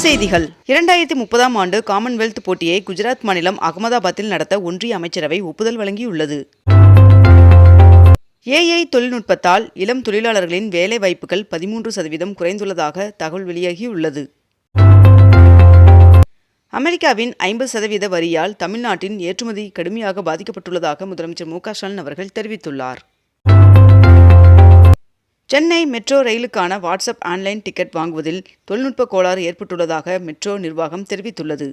செய்திகள் 2030ஆம் ஆண்டு காமன்வெல்த் போட்டியை குஜராத் மாநிலம் அகமதாபாத்தில் நடத்த ஒன்றிய அமைச்சரவை ஒப்புதல் வழங்கியுள்ளது. AI தொழில்நுட்பத்தால் இளம் தொழிலாளர்களின் வேலை வாய்ப்புகள் 13% குறைந்துள்ளதாக தகவல் வெளியாகியுள்ளது. அமெரிக்காவின் 50% வரியால் தமிழ்நாட்டின் ஏற்றுமதி கடுமையாக பாதிக்கப்பட்டுள்ளதாக முதலமைச்சர் மு.க. ஸ்டாலின் அவர்கள் தெரிவித்துள்ளார். சென்னை மெட்ரோ ரயிலுக்கான வாட்ஸ்அப் ஆன்லைன் டிக்கெட் வாங்குவதில் தொழில்நுட்ப கோளாறு ஏற்பட்டுள்ளதாக மெட்ரோ நிர்வாகம் தெரிவித்துள்ளது.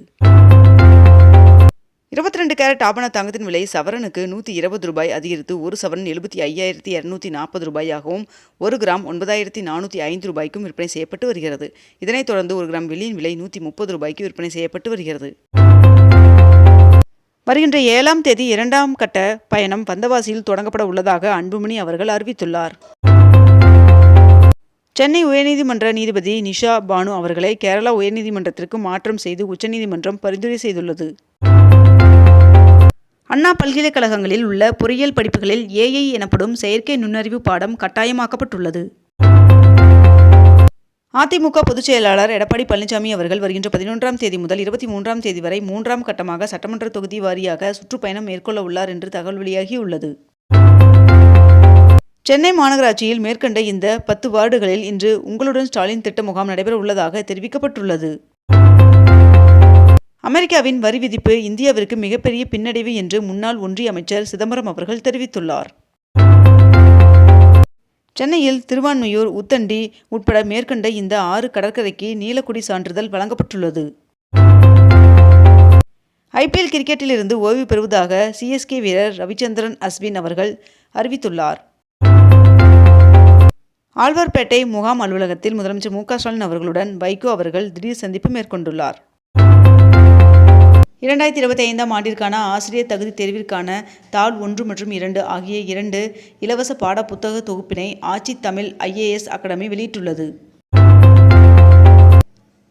22 கேரட் ஆபண தங்கத்தின் விலை சவரனுக்கு ரூ.120 அதிகரித்து ஒரு சவரன் 75,240 ரூபாயாகவும் 1 கிராம் 9,405 ரூபாய்க்கும் விற்பனை செய்யப்பட்டு வருகிறது. இதனைத் தொடர்ந்து 1 கிராம் வெள்ளியின் விலை ரூ.130 விற்பனை செய்யப்பட்டு வருகிறது. வருகின்ற 7ஆம் தேதி 2ஆம் கட்ட பயணம் வந்தவாசியில் தொடங்கப்பட உள்ளதாக அன்புமணி அவர்கள் அறிவித்துள்ளார். சென்னை உயர்நீதிமன்ற நீதிபதி நிஷா பானு அவர்களை கேரளா உயர்நீதிமன்றத்திற்கு மாற்றம் செய்து உச்சநீதிமன்றம் பரிந்துரை செய்துள்ளது. அண்ணா பல்கலைக்கழகங்களில் உள்ள பொறியியல் படிப்புகளில் AI எனப்படும் செயற்கை நுண்ணறிவு பாடம் கட்டாயமாக்கப்பட்டுள்ளது. அதிமுக பொதுச் செயலாளர் எடப்பாடி பழனிசாமி அவர்கள் வருகின்ற 11ஆம் தேதி முதல் 23ஆம் தேதி வரை 3ஆம் கட்டமாக சட்டமன்ற தொகுதி வாரியாக சுற்றுப்பயணம் மேற்கொள்ள உள்ளார் என்று தகவல் வெளியாகியுள்ளது. சென்னை மாநகராட்சியில் மேற்கண்ட இந்த 10 வார்டுகளில் இன்று உங்களுடன் ஸ்டாலின் திட்ட முகாம் நடைபெற உள்ளதாக தெரிவிக்கப்பட்டுள்ளது. அமெரிக்காவின் வரி விதிப்பு இந்தியாவிற்கு மிகப்பெரிய பின்னடைவு என்று முன்னாள் ஒன்றிய அமைச்சர் சிதம்பரம் அவர்கள் தெரிவித்துள்ளார். சென்னையில் திருவான்மியூர், உத்தண்டி உட்பட மேற்கண்ட இந்த 6 கடற்கரைக்கு நீலக்குடி சான்றிதழ் வழங்கப்பட்டுள்ளது. IPL கிரிக்கெட்டிலிருந்து ஓய்வு பெறுவதாக CSK வீரர் ரவிச்சந்திரன் அஸ்வின் அவர்கள் அறிவித்துள்ளார். ஆழ்வார்பேட்டை முகாம் அலுவலகத்தில் முதலமைச்சர் மு.க. ஸ்டாலின் அவர்களுடன் வைகோ அவர்கள் திடீர் சந்திப்பு மேற்கொண்டுள்ளார். 2025ஆம் ஆண்டிற்கான ஆசிரியர் தகுதி தேர்விற்கான தாள் 1 மற்றும் 2 ஆகிய 2 இலவச பாட புத்தக தொகுப்பினை ஆட்சி தமிழ் IAS அகாடமி வெளியிட்டுள்ளது.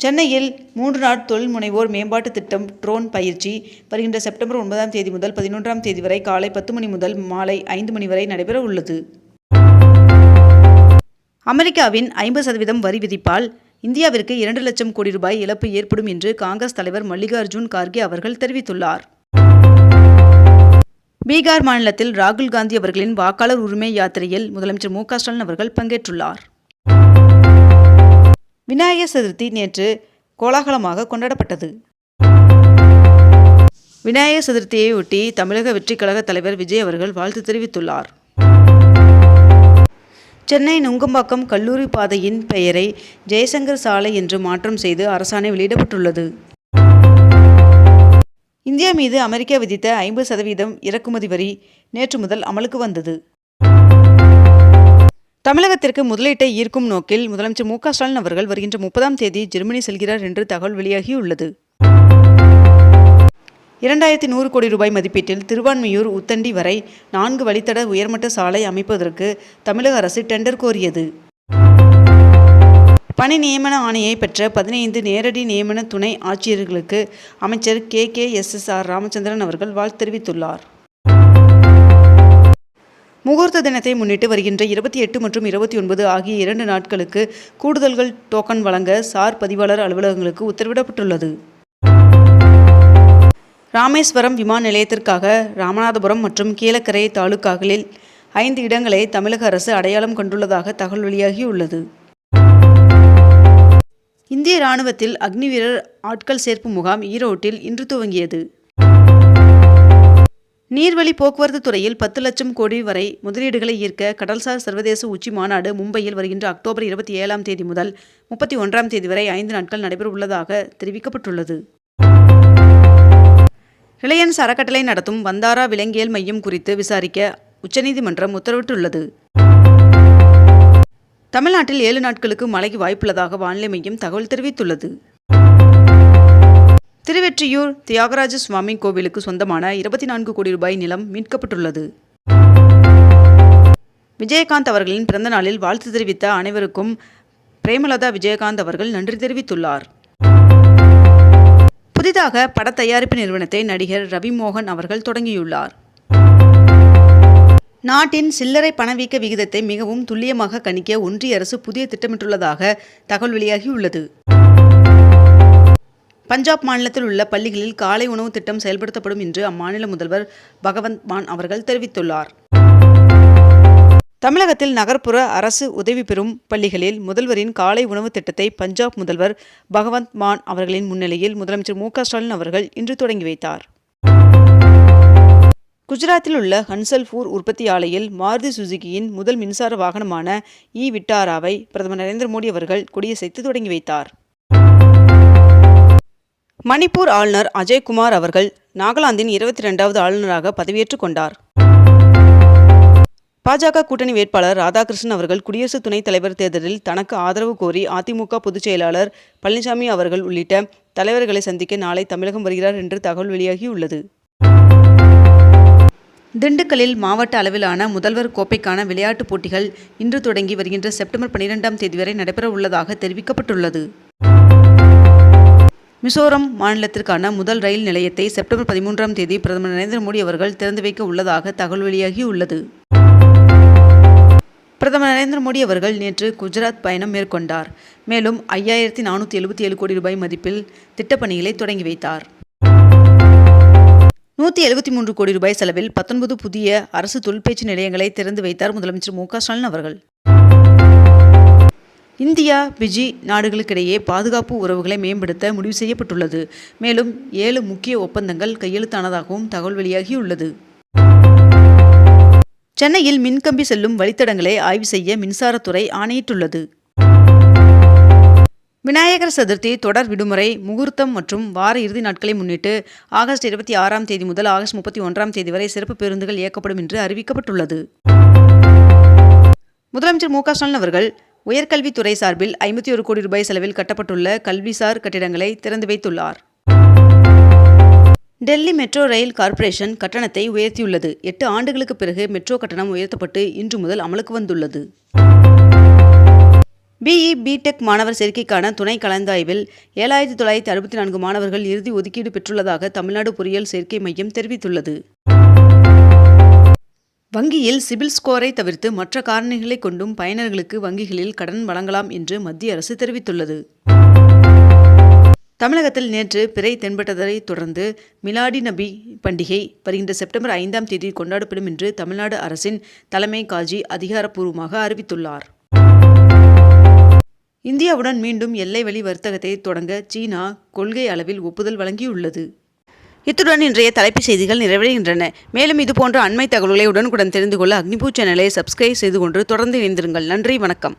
சென்னையில் 3 நாள் தொழில் முனைவோர் மேம்பாட்டு திட்டம் ட்ரோன் பயிற்சி வருகின்ற செப்டம்பர் 9ஆம் தேதி முதல் 11ஆம் தேதி வரை காலை 10 மணி முதல் மாலை 5 மணி வரை நடைபெற உள்ளது. அமெரிக்காவின் 50% வரி விதிப்பால் இந்தியாவிற்கு 2 லட்சம் கோடி ரூபாய் இழப்பு ஏற்படும் என்று காங்கிரஸ் தலைவர் மல்லிகார்ஜுன் கார்கே அவர்கள் தெரிவித்துள்ளார். பீகார் மாநிலத்தில் ராகுல் காந்தி அவர்களின் வாக்காளர் உரிமை யாத்திரையில் முதலமைச்சர் மு.க. ஸ்டாலின் அவர்கள் பங்கேற்றுள்ளார். விநாயகர் சதுர்த்தி நேற்று கோலாகலமாக கொண்டாடப்பட்டது. விநாயகர் சதுர்த்தியையொட்டி தமிழக வெற்றிக் கழக தலைவர் விஜய் அவர்கள் வாழ்த்து தெரிவித்துள்ளார். சென்னை நுங்கம்பாக்கம் கல்லூரி பாதையின் பெயரை ஜெயசங்கர் சாலை என்று மாற்றம் செய்து அரசாணை வெளியிடப்பட்டுள்ளது. இந்தியா மீது அமெரிக்கா விதித்த 50% இறக்குமதி வரி நேற்று முதல் அமலுக்கு வந்தது. தமிழகத்திற்கு முதலீட்டை ஈர்க்கும் நோக்கில் முதலமைச்சர் மு.க. ஸ்டாலின் அவர்கள் வருகின்ற 30ஆம் தேதி ஜெர்மனி செல்கிறார் என்று தகவல் வெளியாகியுள்ளது. 2100 கோடி ரூபாய் மதிப்பீட்டில் திருவான்மியூர் உத்தண்டி வரை 4 வழித்தட உயர்மட்ட சாலை அமைப்பதற்கு தமிழக அரசு டெண்டர் கோரியது. பணி நியமன ஆணையை பெற்ற 15 நேரடி நியமன துணை ஆட்சியர்களுக்கு அமைச்சர் KKSSR ராமச்சந்திரன் அவர்கள் வாழ்த்து தெரிவித்துள்ளார். முகூர்த்த தினத்தை முன்னிட்டு வருகின்ற 28 மற்றும் 29 ஆகிய 2 நாட்களுக்கு கூடுதல்கள் டோக்கன் வழங்க சார் பதிவாளர் அலுவலகங்களுக்கு உத்தரவிடப்பட்டுள்ளது. ராமேஸ்வரம் விமான நிலையத்திற்காக ராமநாதபுரம் மற்றும் கீழக்கரை தாலுகாக்களில் 5 இடங்களை தமிழக அரசு அடையாளம் கண்டுள்ளதாக தகவல் வெளியாகியுள்ளது. இந்திய ராணுவத்தில் அக்னி வீரர் ஆட்கள் சேர்ப்பு முகாம் ஈரோட்டில் இன்று துவங்கியது. நீர்வழி போக்குவரத்து துறையில் 10 லட்சம் கோடி வரை முதலீடுகளை ஈர்க்க கடல்சார் சர்வதேச உச்சி மாநாடு மும்பையில் வருகின்ற அக்டோபர் 27ஆம் தேதி முதல் 31ஆம் தேதி வரை 5 நாட்கள் நடைபெற உள்ளதாக தெரிவிக்கப்பட்டுள்ளது. ரிலையன்ஸ் அறக்கட்டளை நடத்தும் வந்தாரா விலங்கியல் மையம் குறித்து விசாரிக்க உச்சநீதிமன்றம் உத்தரவிட்டுள்ளது. தமிழ்நாட்டில் 7 நாட்களுக்கு மழைக்கு வாய்ப்புள்ளதாக வானிலை மையம் தகவல் தெரிவித்துள்ளது. திருவெற்றியூர் தியாகராஜ சுவாமி கோவிலுக்கு சொந்தமான 24 கோடி ரூபாய் நிலம் மீட்கப்பட்டுள்ளது. விஜயகாந்த் அவர்களின் பிறந்த நாளில் வாழ்த்து தெரிவித்த அனைவருக்கும் பிரேமலதா விஜயகாந்த் அவர்கள் நன்றி தெரிவித்துள்ளார். புதிதாக பட தயாரிப்பு நிறுவனத்தை நடிகர் ரவி மோகன் அவர்கள் தொடங்கியுள்ளார். நாட்டின் சில்லறை பணவீக்க விகிதத்தை மிகவும் துல்லியமாக கணிக்க ஒன்றிய அரசு புதிய திட்டமிட்டுள்ளதாக தகவல் வெளியாகியுள்ளது. பஞ்சாப் மாநிலத்தில் உள்ள பள்ளிகளில் காலை உணவு திட்டம் செயல்படுத்தப்படும் என்று அம்மாநில முதல்வர் பகவந்த் மான் அவர்கள் தெரிவித்துள்ளார். தமிழகத்தில் நகர்ப்புற அரசு உதவி பெறும் பள்ளிகளில் முதல்வரின் காலை உணவு திட்டத்தை பஞ்சாப் முதல்வர் பகவந்த் மான் அவர்களின் முன்னிலையில் முதலமைச்சர் மு.க.ஸ்டாலின் அவர்கள் இன்று தொடங்கி வைத்தார். குஜராத்தில் உள்ள ஹன்சல்பூர் உற்பத்தி ஆலையில் மாருதி சுசுகியின் முதல் மின்சார வாகனமான இ-விட்டாராவை பிரதமர் நரேந்திர மோடி அவர்கள் கொடியசைத்து தொடங்கி வைத்தார். மணிப்பூர் ஆளுநர் அஜய்குமார் அவர்கள் நாகாலாந்தின் 22வது ஆளுநராக பதவியேற்றுக் கொண்டார். பாஜக கூட்டணி வேட்பாளர் ராதாகிருஷ்ணன் அவர்கள் குடியரசு துணைத் தலைவர் தேர்தலில் தனக்கு ஆதரவு கோரி அதிமுக பொதுச் செயலாளர் பழனிசாமி அவர்கள் உள்ளிட்ட தலைவர்களை சந்திக்க நாளை தமிழகம் வருகிறார் என்று தகவல் வெளியாகியுள்ளது. திண்டுக்கல்லில் மாவட்ட அளவிலான முதல்வர் கோப்பைக்கான விளையாட்டுப் போட்டிகள் இன்று தொடங்கி வருகின்ற செப்டம்பர் 12ஆம் தேதி வரை நடைபெற உள்ளதாக தெரிவிக்கப்பட்டுள்ளது. மிசோரம் மாநிலத்திற்கான முதல் ரயில் நிலையத்தை செப்டம்பர் 13ஆம் தேதி பிரதமர் நரேந்திர மோடி அவர்கள் திறந்து வைக்க உள்ளதாக தகவல் வெளியாகியுள்ளது. பிரதமர் நரேந்திர மோடி அவர்கள் நேற்று குஜராத் பயணம் மேற்கொண்டார். மேலும் 5477 கோடி ரூபாய் மதிப்பில் திட்டப்பணிகளை தொடங்கி வைத்தார். 173 கோடி ரூபாய் செலவில் 19 புதிய அரசு தொழிற்பயிற்சி நிலையங்களை திறந்து வைத்தார் முதலமைச்சர் மு.க.ஸ்டாலின் அவர்கள். இந்தியா, பிஜி நாடுகளுக்கிடையே பாதுகாப்பு உறவுகளை மேம்படுத்த முடிவு செய்யப்பட்டுள்ளது. மேலும் 7 முக்கிய ஒப்பந்தங்கள் கையெழுத்தானதாகவும் தகவல் வெளியாகியுள்ளது. சென்னையில் மின்கம்பி செல்லும் வழித்தடங்களை ஆய்வு செய்ய மின்சாரத்துறை ஆணையிட்டுள்ளது. விநாயகர் சதுர்த்தி தொடர் விடுமுறை முகூர்த்தம் மற்றும் வார இறுதி நாட்களை முன்னிட்டு ஆகஸ்ட் 26ஆம் தேதி முதல் ஆகஸ்ட் 31ஆம் தேதி வரை சிறப்பு பேருந்துகள் இயக்கப்படும் என்று அறிவிக்கப்பட்டுள்ளது. முதலமைச்சர் மு.க.ஸ்டாலின் அவர்கள் உயர்கல்வித்துறை சார்பில் 51 கோடி ரூபாய் செலவில் கட்டப்பட்டுள்ள கல்விசார் கட்டிடங்களை திறந்து வைத்துள்ளார். டெல்லி மெட்ரோ ரயில் கார்ப்பரேஷன் கட்டணத்தை உயர்த்தியுள்ளது. 8 ஆண்டுகளுக்கு பிறகு மெட்ரோ கட்டணம் உயர்த்தப்பட்டு இன்று முதல் அமலுக்கு வந்துள்ளது. பிஇ, பிடெக் மாணவர் சேர்க்கைக்கான துணை கலந்தாய்வில் 7964 மாணவர்கள் இறுதி ஒதுக்கீடு பெற்றுள்ளதாக தமிழ்நாடு பொறியியல் சேர்க்கை மையம் தெரிவித்துள்ளது. வங்கியில் சிபில் ஸ்கோரை தவிர்த்து மற்ற காரணிகளை கொண்டும் பயனர்களுக்கு வங்கிகளில் கடன் வழங்கலாம் என்று மத்திய அரசு தெரிவித்துள்ளது. தமிழகத்தில் நேற்று பிறை தென்பட்டதை தொடர்ந்து மிலாடி நபி பண்டிகை வருகின்ற செப்டம்பர் 5ஆம் தேதி கொண்டாடப்படும் என்று தமிழ்நாடு அரசின் தலைமை காஜி அதிகாரப்பூர்வமாக அறிவித்துள்ளார். இந்தியாவுடன் மீண்டும் எல்லை வழி வர்த்தகத்தை தொடங்க சீனா கொள்கை அளவில் ஒப்புதல் வழங்கியுள்ளது. இத்துடன் இன்றைய தலைப்புச் செய்திகள் நிறைவடைகின்றன. மேலும் இதுபோன்ற அண்மை தகவல்களை உடனுக்குடன் தெரிந்து கொள்ள அக்னிபூ சேனலை சப்ஸ்கிரைப் செய்து கொண்டு தொடர்ந்து இணைந்திருங்கள். நன்றி, வணக்கம்.